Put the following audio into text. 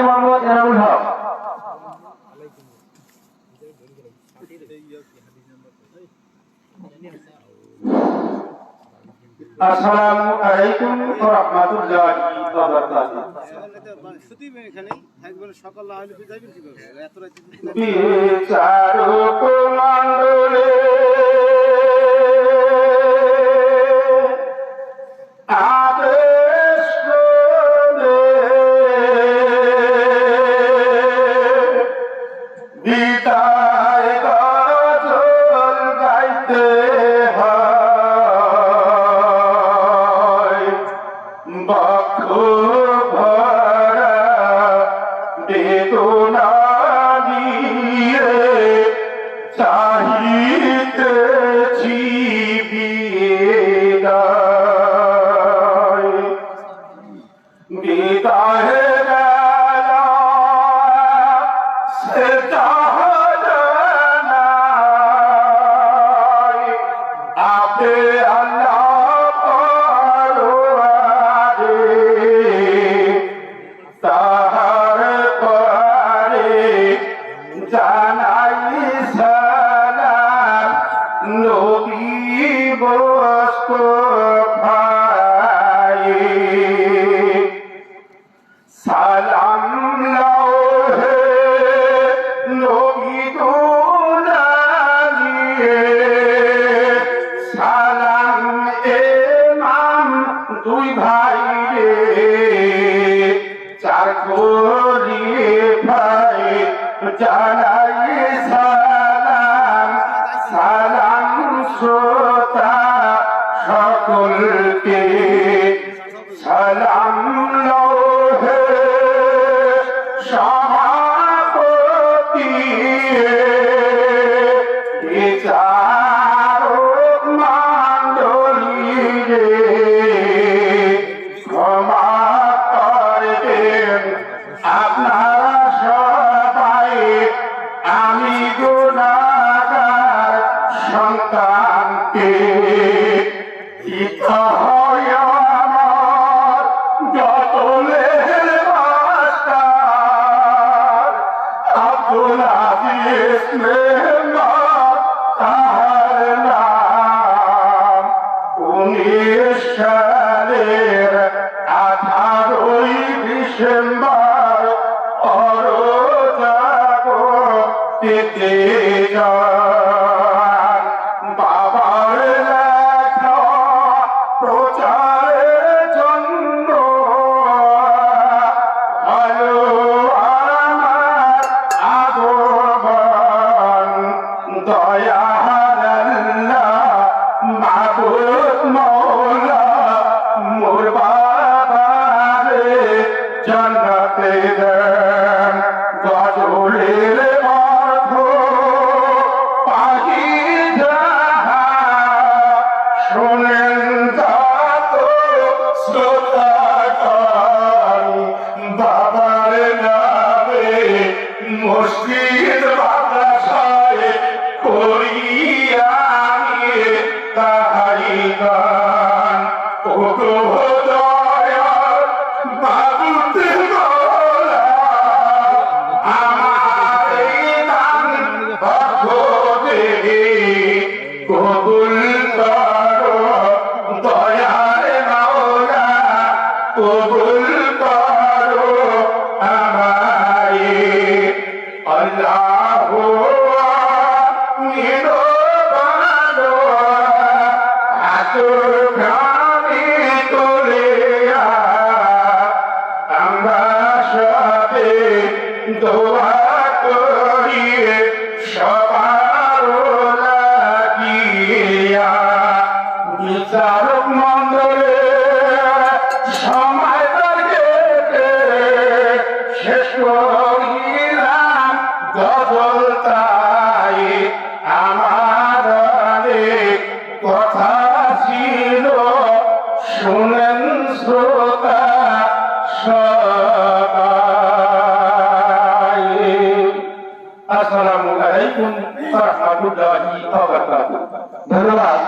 মোহাম্মদ এনামুল হক। আসসালামু আলাইকুম ওয়া রাহমাতুল্লাহি ওয়া বারাকাতুহু। বিচারক মণ্ডলে বিদায় গজল গাইতে হয়, বক্ষ ভরা বেদনা নিয়ে চাহিতেছি বিদায়। বিদায় জানাই সালাম নবী মুস্তাফায়, সালাম লাও হে নবী দুলালিয়ে, সালাম ইমাম দুই ভাই রে, চার খলিফায় জানাই সালাম, সালাম শ্রোতা সকলকে, সালাম লও হে সভাপতি, বিচারক মণ্ডলী রে, ক্ষমা করবেন আপনারা সবাই, আমি গুনাহগার সন্তানকে। হয় আমার যত মাস্টার আব্দুল আজিজ মেহমান তাহার নাম, 19 সালের 18ই ডিসেম্বর অরজাগতে যান। বাবার লেখা প্রচারের জন্য আলো আমার আগমন, দয়ার আল্লাহ মাবুদ মওলা মোর বাবারে জান্নাতে দেন। গজলের অর্থ পাহি যাহা শোনেন যত শ্রোতাগণ, বাবার নামে মসজিদ মাদ্রাসায় করিয়া নিয়ে তাহাই গান। ওগো দয়াল মাবুদ মওলা, আমার এই দান ভক্তকে কবুল করো, দয়ার মাওলা কবুল করো আমারে। আল্লাহু নিরবানো আতুর প্রাণী তোলেয়া, আমরা সবে দোয়া করি সবার লাগিয়া। বিচারক মণ্ডলে সময় শেষ করিলাম গজল, তাই আমার অনেক কথা ছিল শুনেন শ্রোতা।